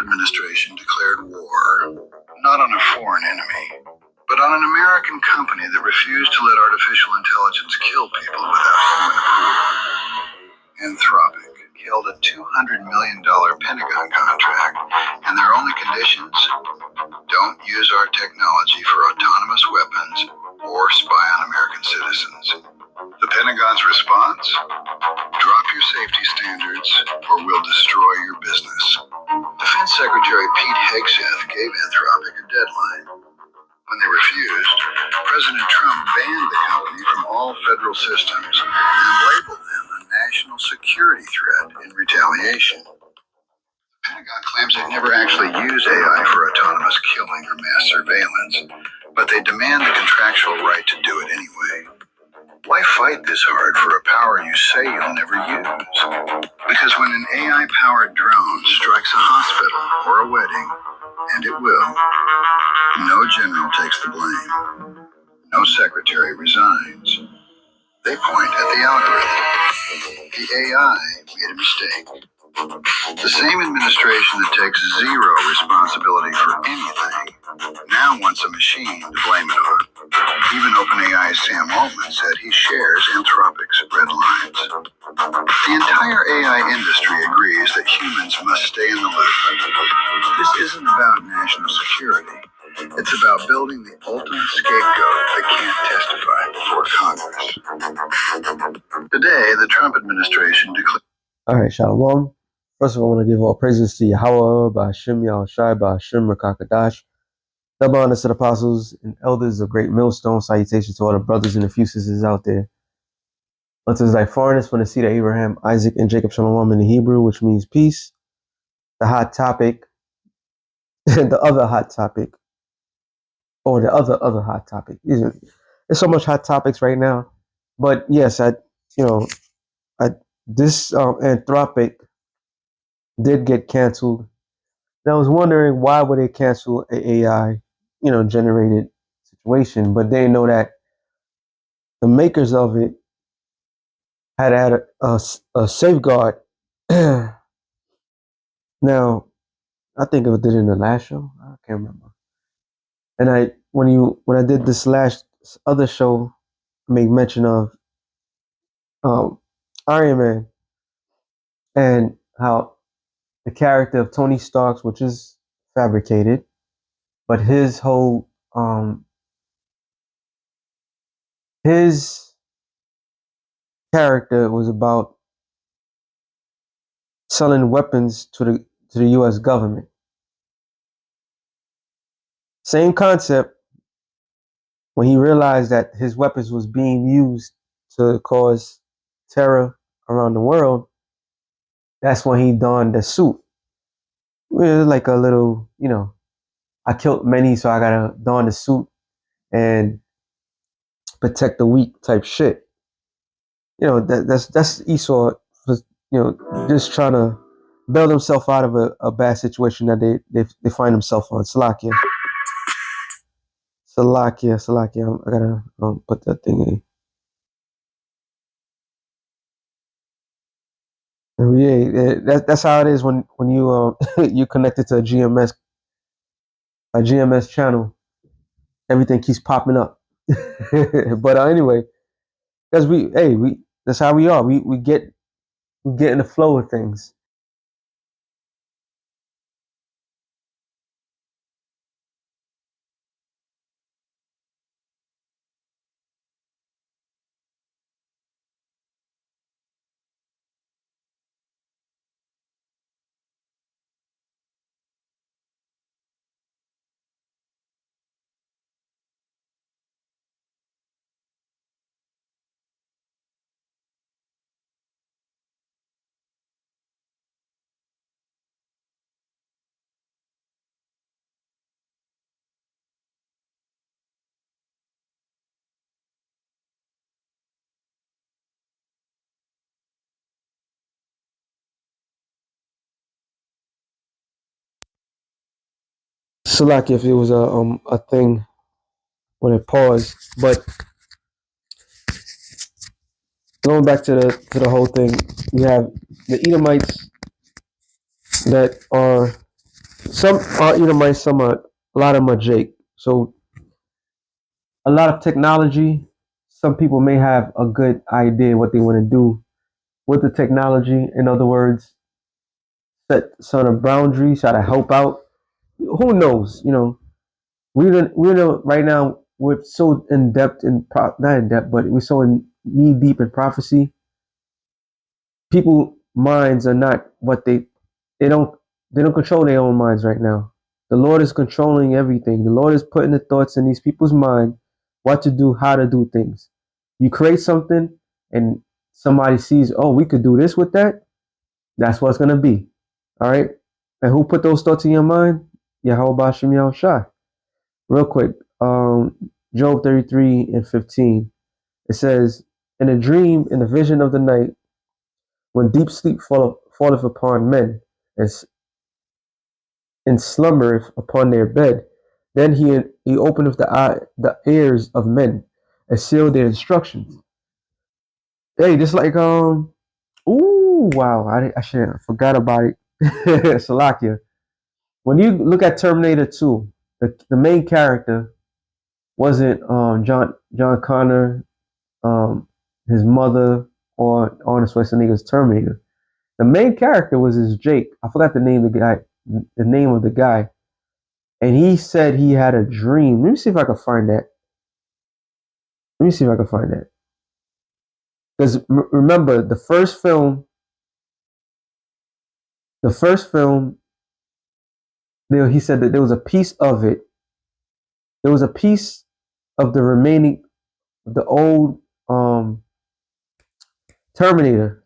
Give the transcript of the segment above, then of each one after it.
administration declared war, not on a foreign enemy, but on an American company that refused to let artificial intelligence kill people without human approval. Anthropic held a $200 million Pentagon contract, and their only conditions: don't use our technology for autonomous weapons or spy on American citizens. The Pentagon's response? Drop your safety standards or we'll destroy your business. Defense Secretary Pete Hegseth gave Anthropic a deadline. When they refused, President Trump banned the company from all federal systems and labeled them a national security threat in retaliation. The Pentagon claims they never actually use AI for autonomous killing or mass surveillance, but they demand the contractual right to do it anyway. Why fight this hard for a power you say you'll never use? Because when an AI-powered drone strikes a hospital or a wedding, and it will, no general takes the blame. No secretary resigns. They point at the algorithm. The AI made a mistake. The same administration that takes zero responsibility for anything now wants a machine to blame it on. Even OpenAI's Sam Altman said he shares Anthropic's red lines. The entire AI industry agrees that humans must stay in the loop. This isn't about national security. It's about building the ultimate scapegoat that can't testify before Congress. Today, the Trump administration declared... All right, Shalom. First of all, I want to give all praises to Yahweh, Ba'ashem Yahushai, Ba'ashem Rakakadash. Double honor to the apostles and elders of Great Millstone. Salutations to all the brothers and the few sisters out there. Unto thy foreigners from the seed of Abraham, Isaac, and Jacob Shalom in the Hebrew, which means peace. The hot topic, the other hot topic, or the other hot topic. There's so much hot topics right now. But yes, this Anthropic did get canceled. And I was wondering, why would they cancel an AI, generated situation? But they know that the makers of it had a safeguard. Now, I think I did it in the last show. I can't remember. And when I did this last other show, I made mention of Iron Man and how the character of Tony Stark, which is fabricated, but his whole his character was about selling weapons to the U.S. government. Same concept. When he realized that his weapons was being used to cause terror around the world, that's when he donned the suit. It was like a little, I killed many, so I gotta don the suit and protect the weak type shit. That's Esau, just trying to bail himself out of a bad situation that they find himself on. Salakia. I gotta put that thing in. Yeah, that's how it is when you you connected to a GMS channel. Everything keeps popping up. But anyway, because we that's how we are. We get in the flow of things. So like if it was a thing when it paused, but going back to the whole thing, you have the Edomites that are Some are Edomites, some are a lot of them are Jake. So a lot of technology. Some people may have a good idea what they want to do with the technology. In other words, set some of boundaries, try to help out. Who knows? We're right now. We're so in depth in not in depth, but we're so in knee deep in prophecy. People minds are not what they don't they don't control their own minds right now. The Lord is controlling everything. The Lord is putting the thoughts in these people's mind, what to do, how to do things. You create something and somebody sees, oh, we could do this with that. That's what's gonna be. All right. And who put those thoughts in your mind? Yahweh Bashim Yahushai. Real quick. Job 33:15. It says, in a dream, in the vision of the night, when deep sleep falleth upon men, and, and slumbereth upon their bed, then he openeth the ears of men, and sealed their instructions. Hey, just like ooh, wow, I should have forgot about it. Salakia. When you look at Terminator 2, the main character wasn't John Connor, his mother, or Arnold Schwarzenegger's Terminator. The main character was his Jake. I forgot the name of the guy, and he said he had a dream. Let me see if I can find that. Let me see if I can find that. Because remember, the first film, he said that there was a piece of it. There was a piece of the remaining, the old Terminator.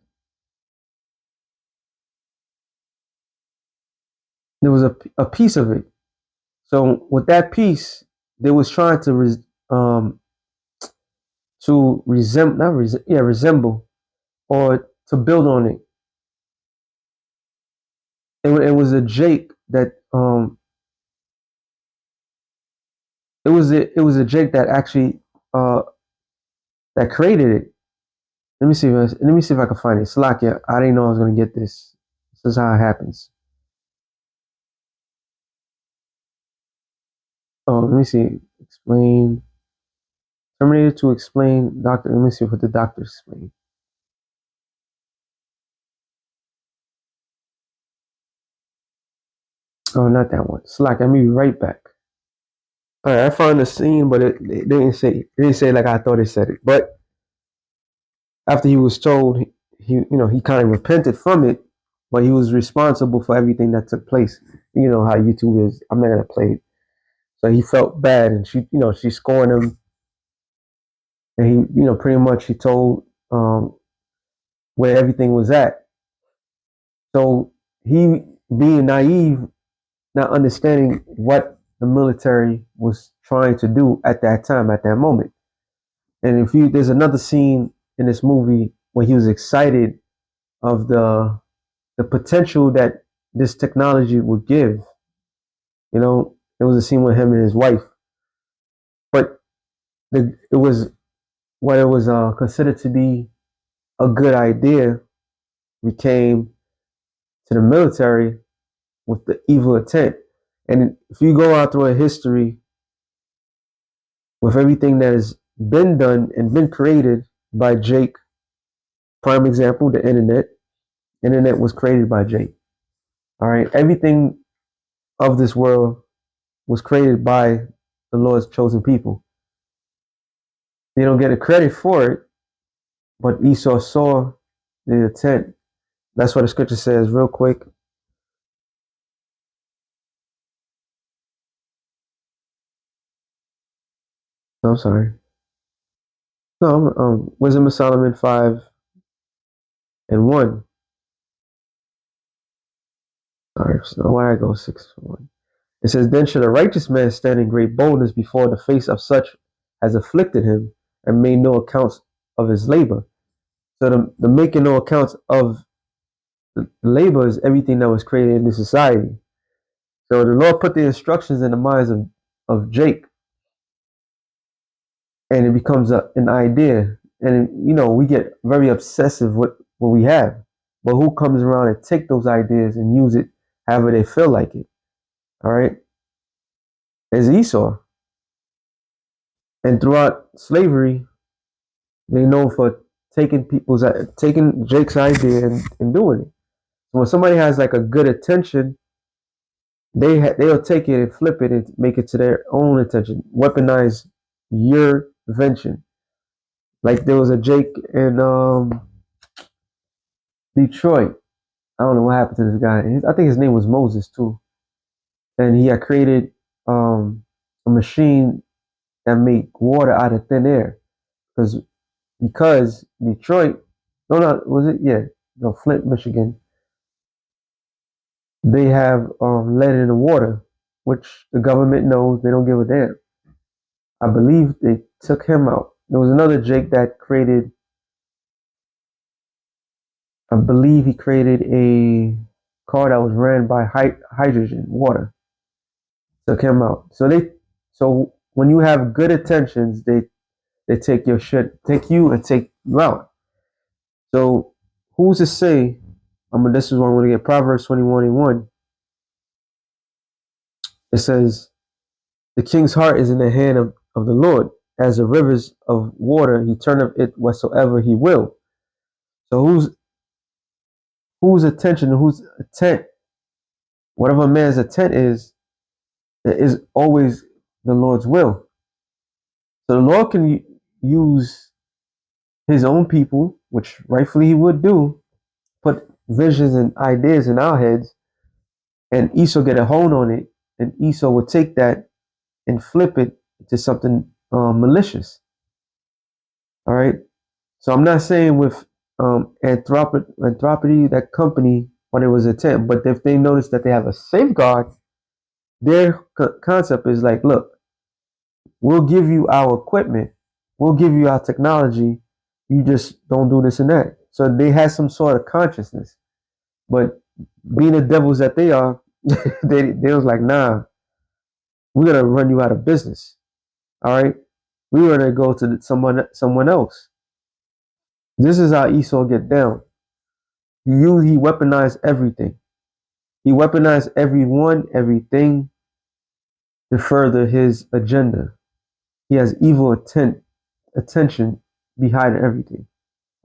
There was a piece of it. So with that piece, they was trying to resemble or to build on it. It was a Jake that it was a Jake that actually that created it. Let me see if I can find it. Slakia, I didn't know I was gonna get this. This is how it happens. Oh, let me see. Explain. Terminator to explain. Doctor. Let me see what the doctor explained. Oh, not that one. Slack. I'm be right back. All right, I found the scene, but it didn't say like I thought it said it. But after he was told, he kind of repented from it, but he was responsible for everything that took place. You know how YouTube is. I'm not gonna play it. So he felt bad, and she scorned him, and pretty much he told where everything was at. So he, being naive, not understanding what the military was trying to do at that time, at that moment. And there's another scene in this movie where he was excited of the potential that this technology would give. It was a scene with him and his wife, but it was what it was considered to be a good idea became to the military with the evil intent. And if you go out through a history with everything that has been done and been created by Jake, prime example, the internet. Internet was created by Jake. All right, everything of this world was created by the Lord's chosen people. They don't get a credit for it, but Esau saw the intent. That's what the scripture says, real quick. No, I'm sorry. No, Wisdom of Solomon 5:1. Sorry, so why I go 6:1. It says, then should a righteous man stand in great boldness before the face of such as afflicted him and made no accounts of his labor. So the making no accounts of the labor is everything that was created in the society. So the Lord put the instructions in the minds of Jake, and it becomes an idea. And we get very obsessive with what we have. But who comes around and take those ideas and use it however they feel like it? all right, is Esau. And throughout slavery, they know for taking Jake's idea and doing it. So when somebody has like a good intention, they'll take it and flip it and make it to their own intention, weaponize your invention. Like there was a Jake in Detroit. I don't know what happened to this guy. I think his name was Moses too, and he had created a machine that make water out of thin air because Detroit, no, was it? Yeah, no, Flint, Michigan. They have lead in the water, which the government knows they don't give a damn. I believe they took him out. There was another Jake that created. I believe he created a car that was ran by hydrogen, water. Took him out. So when you have good intentions, they take your shit, take you and take you out. So who's to say? This is what I'm going to get. Proverbs 21:1. It says, "The king's heart is in the hand of the Lord. As the rivers of water, he turneth it whatsoever he will." So whose attention, whose intent, whatever a man's intent is, it is always the Lord's will. So the Lord can use his own people, which rightfully he would do, put visions and ideas in our heads, and Esau get a hold on it, and Esau would take that and flip it to something malicious. All right. So I'm not saying with Anthropity, that company, when it was a attempt, but if they notice that they have a safeguard, their concept is like, look, we'll give you our equipment, we'll give you our technology, you just don't do this and that. So they had some sort of consciousness, but being the devils that they are, they was like, nah, we're gonna run you out of business. All right, we're gonna go to someone else. This is how Esau get down. He weaponized everything. He weaponized everyone, everything to further his agenda. He has evil attention behind everything.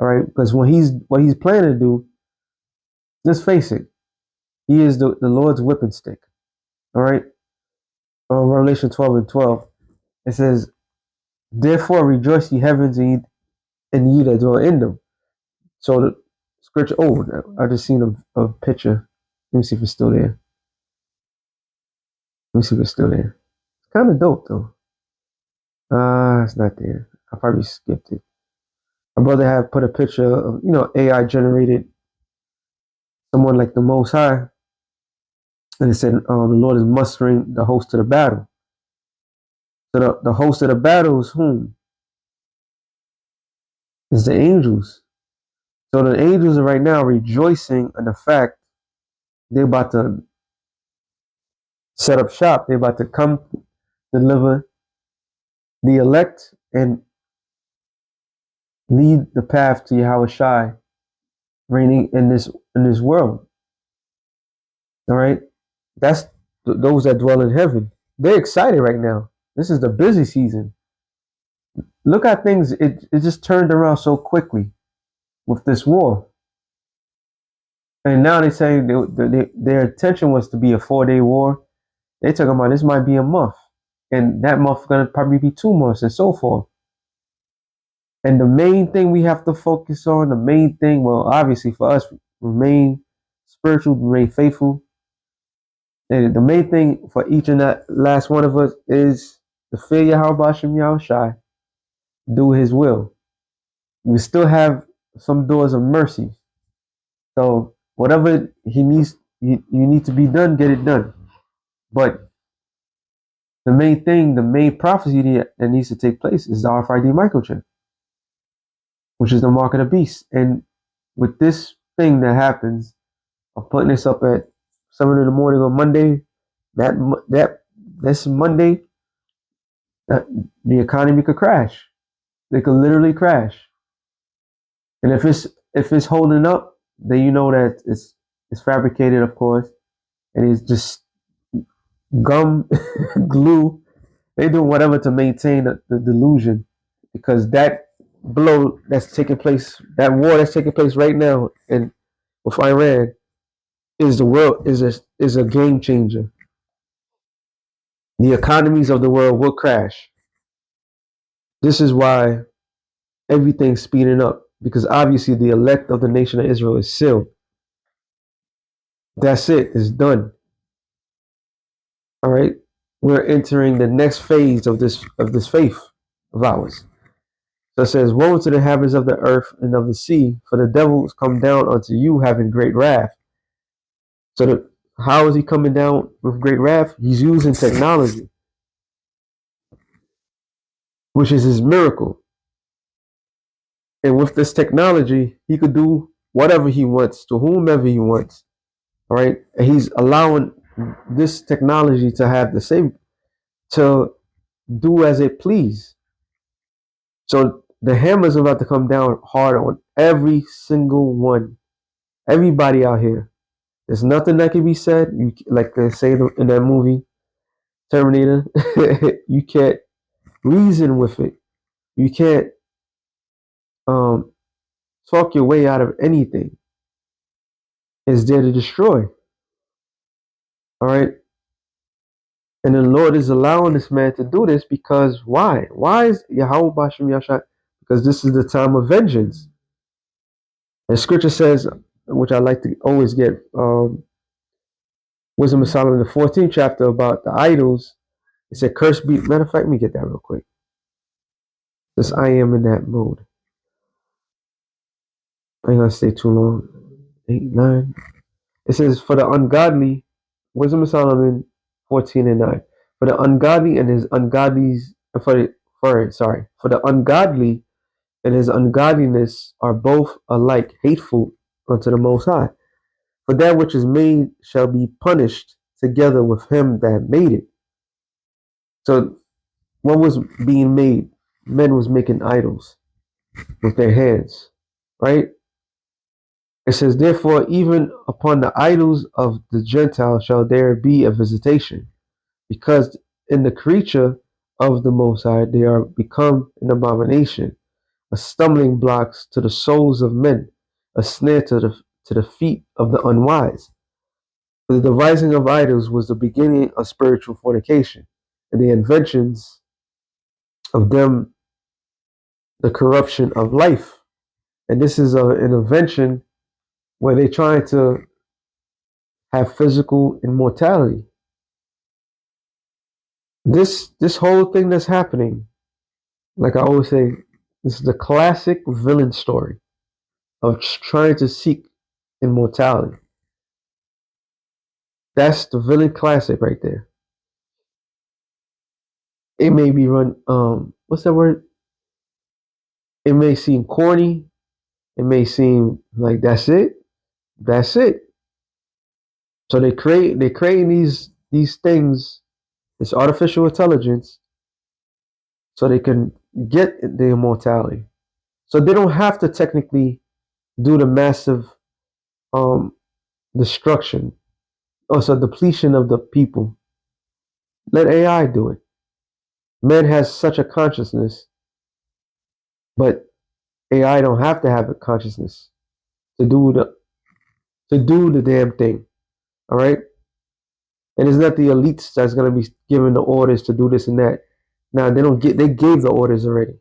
All right, because what he's planning to do, let's face it, he is the Lord's whipping stick. All right, Revelation 12:12, it says, "Therefore rejoice, ye heavens, and ye that dwell in them." So the scripture. Oh, I just seen a picture. Let me see if it's still there. Let me see if it's still there. It's kind of dope though. It's not there. I probably skipped it. My brother had put a picture of AI generated someone like the Most High, and it said the Lord is mustering the host to the battle. So the host of the battle is whom? Is the angels. So the angels are right now rejoicing in the fact they're about to set up shop. They're about to come deliver the elect and lead the path to Yahweh Shai reigning in this world. All right, that's those that dwell in heaven. They're excited right now. This is the busy season. Look at things. It just turned around so quickly with this war. And now they say their intention was to be a 4-day war. They talking about this might be a month, and that month gonna probably be 2 months, and so forth. And the main thing we have to focus on, the main thing, well, obviously for us, remain spiritual, remain faithful. And the main thing for each and that last one of us is to fear Yahweh Bashem Yahushai, do His will. We still have some doors of mercy. So whatever He needs, you need to be done, get it done. But the main thing, the main prophecy that needs to take place is the RFID microchip, which is the mark of the beast. And with this thing that happens, I'm putting this up at 7 in the morning on Monday. This Monday, the economy could crash. They could literally crash. And if it's holding up, then you know that it's fabricated, of course, and it's just gum, glue. They do whatever to maintain the delusion, because that blow that's taking place, that war that's taking place right now, and with Iran, is the world is a game changer. The economies of the world will crash. This is why everything's speeding up, because obviously the elect of the nation of Israel is sealed. That's it. It's done. All right. We're entering the next phase of this faith of ours. So it says, "Woe to the inhabitants of the earth and of the sea, for the devil is come down unto you having great wrath." So how is he coming down with great wrath? He's using technology, which is his miracle. And with this technology, he could do whatever he wants to whomever he wants. All right. And he's allowing this technology to have the same, to do as it please. So the hammer's about to come down hard on every single one, everybody out here. There's nothing that can be said. Like they say in that movie, Terminator, you can't reason with it. You can't um, talk your way out of anything. It's there to destroy. All right. And the Lord is allowing this man to do this because why? Why is Yahweh Bashim Yashai? Because this is the time of vengeance. And scripture says, which I like to always get, Wisdom of Solomon, the 14th chapter, about the idols. It said, "Curse be." Matter of fact, let me get that real quick. Since I am in that mode, I ain't gonna stay too long. 8, 9. It says, "For the ungodly," Wisdom of Solomon 14 and 9. "For the ungodly and his ungodlies, for the ungodly and his ungodliness are both alike hateful unto the Most High. For that which is made shall be punished together with him that made it." So what was being made? Men was making idols with their hands, right? It says, "Therefore, even upon the idols of the Gentiles shall there be a visitation, because in the creature of the Most High they are become an abomination, a stumbling blocks to the souls of men, a snare to the feet of the unwise." For the devising of idols was the beginning of spiritual fornication, and the inventions of them the corruption of life. And this is an invention where they're trying to have physical immortality. This whole thing that's happening, like I always say, this is the classic villain story of trying to seek immortality. That's the villain classic right there. It may be run what's that word? It may seem corny. It may seem like that's it. That's it. So they creating these things, this artificial intelligence, so they can get the immortality. So they don't have to technically do the massive um, destruction, also depletion of the people. Let AI do it. Man has such a consciousness, but AI don't have to have a consciousness to do the damn thing. All right, and it's not the elites that's gonna be giving the orders to do this and that. Now they gave the orders already.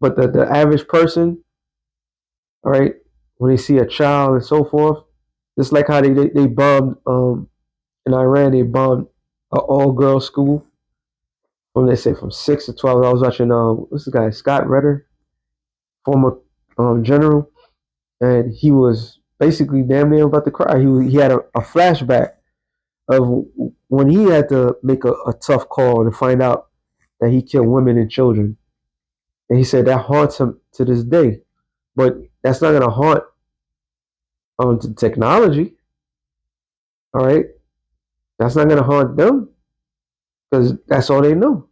But the average person, all right, when they see a child and so forth, just like how they bombed in Iran, they bombed an all girls school from, they say, from 6 to 12. I was watching what's the guy, Scott Ritter, former general, and he was basically damn near about to cry. He had a flashback of when he had to make a tough call to find out that he killed women and children, and he said that haunts him to this day. But that's not gonna haunt technology. All right, that's not gonna haunt them because that's all they know.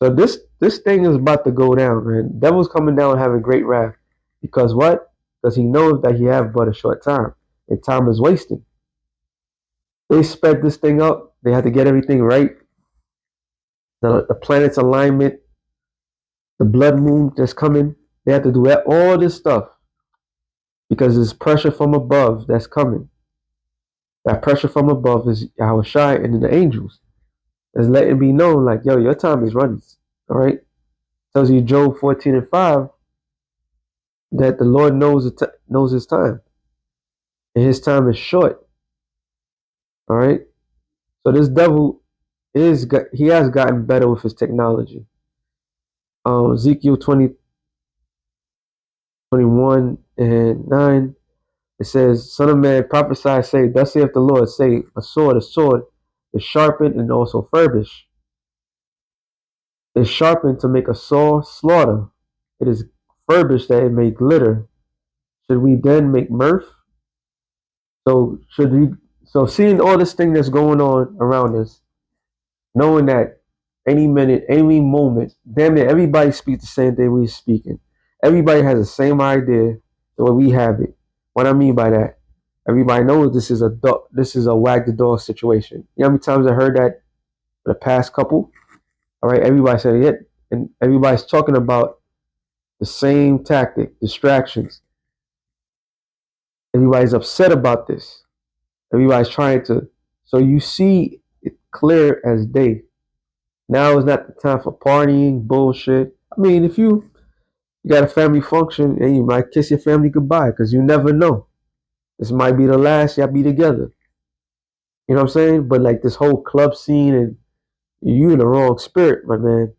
So this thing is about to go down, man. Devil's coming down having great wrath. Because what? Because he knows that he have but a short time. And time is wasting. They sped this thing up. They had to get everything right. The planet's alignment, the blood moon that's coming. They had to do all this stuff because there's pressure from above that's coming. That pressure from above is Yahweh Shai and the angels. That's letting me know, like, yo, your time is running. All right. Tells you Job 14:5 that the Lord knows his time. And his time is short. All right. So this devil he has gotten better with his technology. Ezekiel 20:21-9. It says, Son of man, prophesy, say, thus saith the Lord, say, a sword is sharpened and also furbished. Is sharpened to make a sore slaughter. It is furbished that it may glitter. Should we then make mirth? So seeing all this thing that's going on around us, knowing that any minute, any moment, damn it, everybody speaks the same thing we're speaking. Everybody has the same idea the way we have it. What I mean by that, everybody knows this is a wag the dog situation. You know how many times I heard that for the past couple? All right, everybody said it, and everybody's talking about the same tactic, distractions. Everybody's upset about this. Everybody's trying to. So you see it clear as day. Now is not the time for partying, bullshit. I mean, if you got a family function and you might kiss your family goodbye because you never know. This might be the last y'all be together. You know what I'm saying? But like this whole club scene and you in the wrong spirit, my man.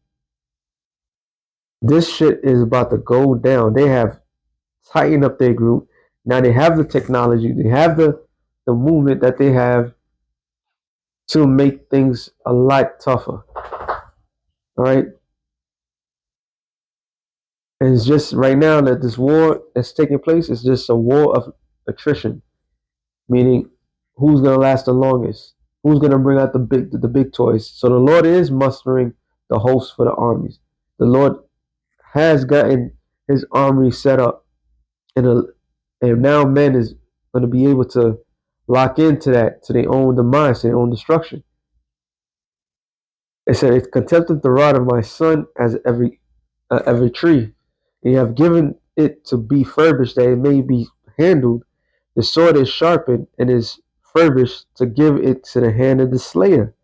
This shit is about to go down. They have tightened up their group. Now they have the technology. They have the movement that they have to make things a lot tougher. All right. And it's just right now that this war that's taking place is just a war of attrition, meaning who's gonna last the longest, who's gonna bring out the big toys. So the Lord is mustering the hosts for the armies. The Lord has gotten his army set up, and now men is going to be able to lock into that to their own demise, to their own destruction. It said, "It's contempted the rod of my son as every tree. You have given it to be furbished that it may be handled. The sword is sharpened and is furbished to give it to the hand of the slayer."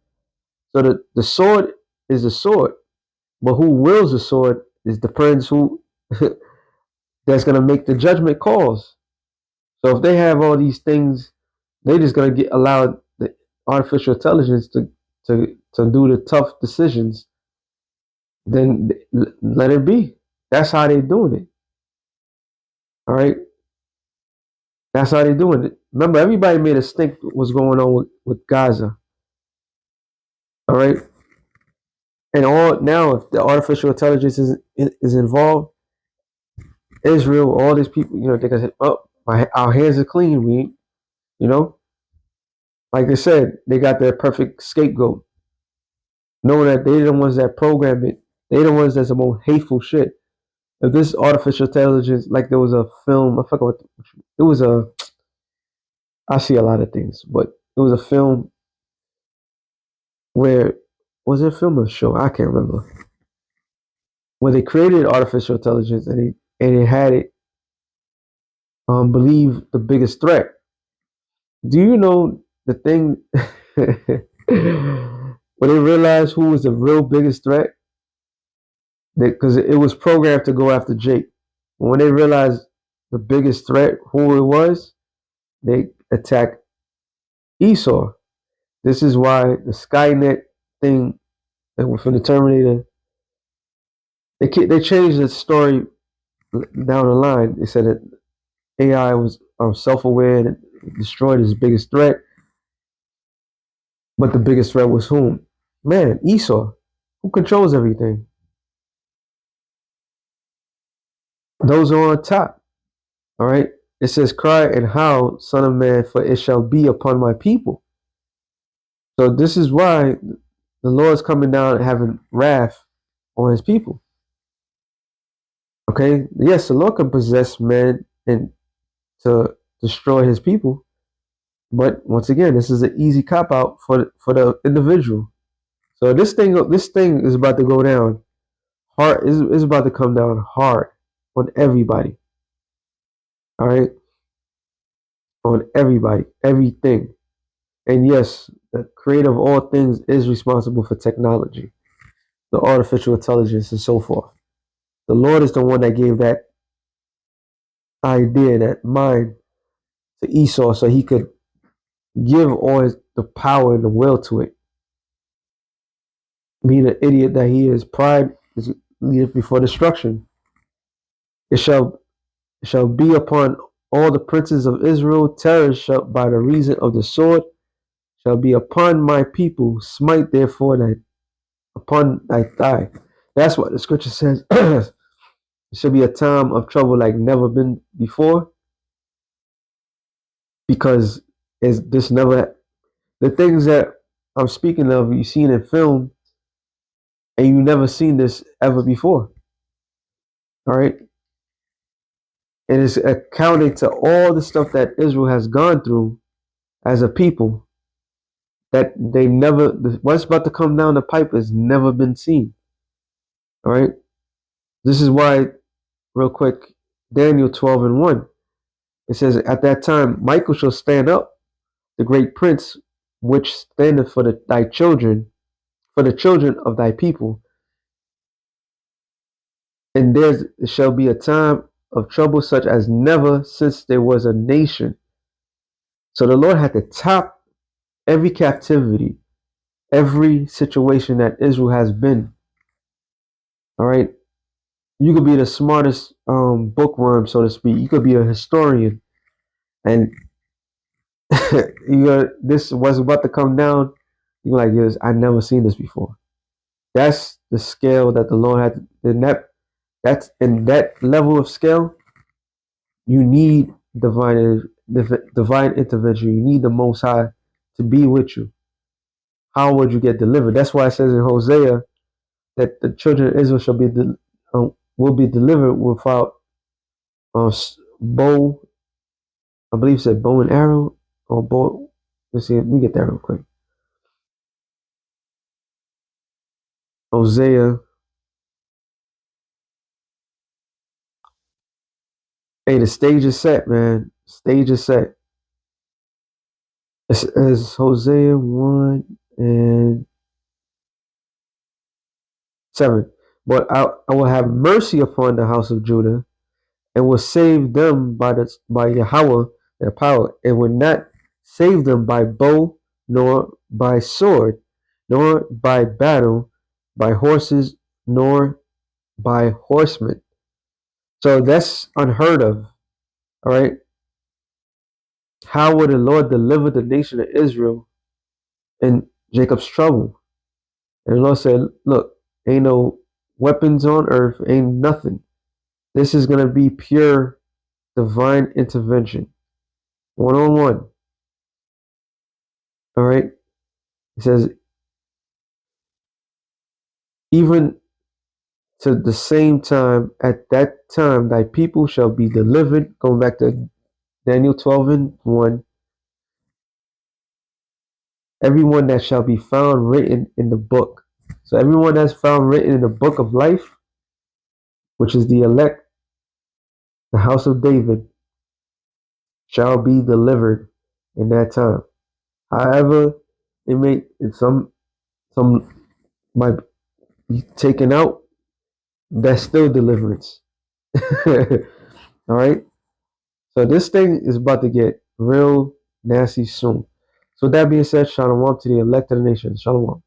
So the sword is the sword, but who wields the sword is depends who that's going to make the judgment calls. So if they have all these things, they just going to get allowed the artificial intelligence to do the tough decisions. Then let it be. That's how they're doing it. All right. That's how they're doing it. Remember, everybody made a stink what's going on with Gaza. All right. And all now, if the artificial intelligence is involved, Israel, all these people, they can say, "Oh, our hands are clean." You know, like I said, they got their perfect scapegoat, knowing that they're the ones that program it. They're the ones that's the most hateful shit. If this artificial intelligence, like there was a film, I forgot what it was. I see a lot of things, but it was a film where was it a film or a show? I can't remember. Where they created artificial intelligence and it had it believe the biggest threat. Do you know the thing when they realized who was the real biggest threat? Because it was programmed to go after Jake. When they realized the biggest threat, who it was, they attacked Esau. This is why the Skynet thing from the Terminator, they changed the story down the line. They said that AI was self-aware and it destroyed his biggest threat. But the biggest threat was whom? Man, Esau, who controls everything. Those are on top. All right. It says, "Cry and howl, son of man, for it shall be upon my people." So this is why the Lord's coming down and having wrath on his people. Okay. Yes, the Lord can possess man and to destroy his people. But once again, this is an easy cop out for the individual. So this thing is about to go down hard. Is about to come down hard on everybody. All right, on everybody, everything. And yes, the creator of all things is responsible for technology, the artificial intelligence, and so forth. The Lord is the one that gave that idea, that mind to Esau so he could give the power and the will to it. Being an idiot that he is, pride is leadeth before destruction. It shall be upon all the princes of Israel, terror shall by the reason of the sword shall be upon my people, smite therefore thy upon thy thigh. That's what the scripture says. It should be a time of trouble like never been before, because it's this never the things that I'm speaking of you've seen in film and you never seen this ever before. All right. And it's accounting to all the stuff that Israel has gone through as a people that they never what's about to come down the pipe has never been seen. All right. This is why, real quick, Daniel 12:1. It says, at that time Michael shall stand up, the great prince, which standeth for thy children, for the children of thy people. And there shall be a time of trouble such as never since there was a nation. So the Lord had to top every captivity, every situation that Israel has been. All right. You could be the smartest bookworm, so to speak. You could be a historian, and this was about to come down. You're like, yes, I never seen this before. That's the scale that the Lord had. And that's in that level of scale. You need divine intervention. You need the Most High to be with you. How would you get delivered? That's why it says in Hosea that the children of Israel will be delivered without bow. I believe it said bow and arrow or bow. Let's see. Let me get that real quick. Hosea. Hey, the stage is set, man. Stage is set. It's Hosea 1:7. But I will have mercy upon the house of Judah and will save them by Yahweh their power, and will not save them by bow, nor by sword, nor by battle, by horses, nor by horsemen. So that's unheard of. All right. How would the Lord deliver the nation of Israel in Jacob's trouble? And the Lord said, look, ain't no weapons on earth, ain't nothing. This is going to be pure divine intervention, one on one. All right. It says, even to the same time, at that time, thy people shall be delivered. Going back to Daniel 12:1. Everyone that shall be found written in the book. So everyone that's found written in the book of life, which is the elect, the house of David, shall be delivered in that time. However, some might be taken out. That's still deliverance. All right. So this thing is about to get real nasty soon. So with that being said, shalom to the elect of the nation. Shalom.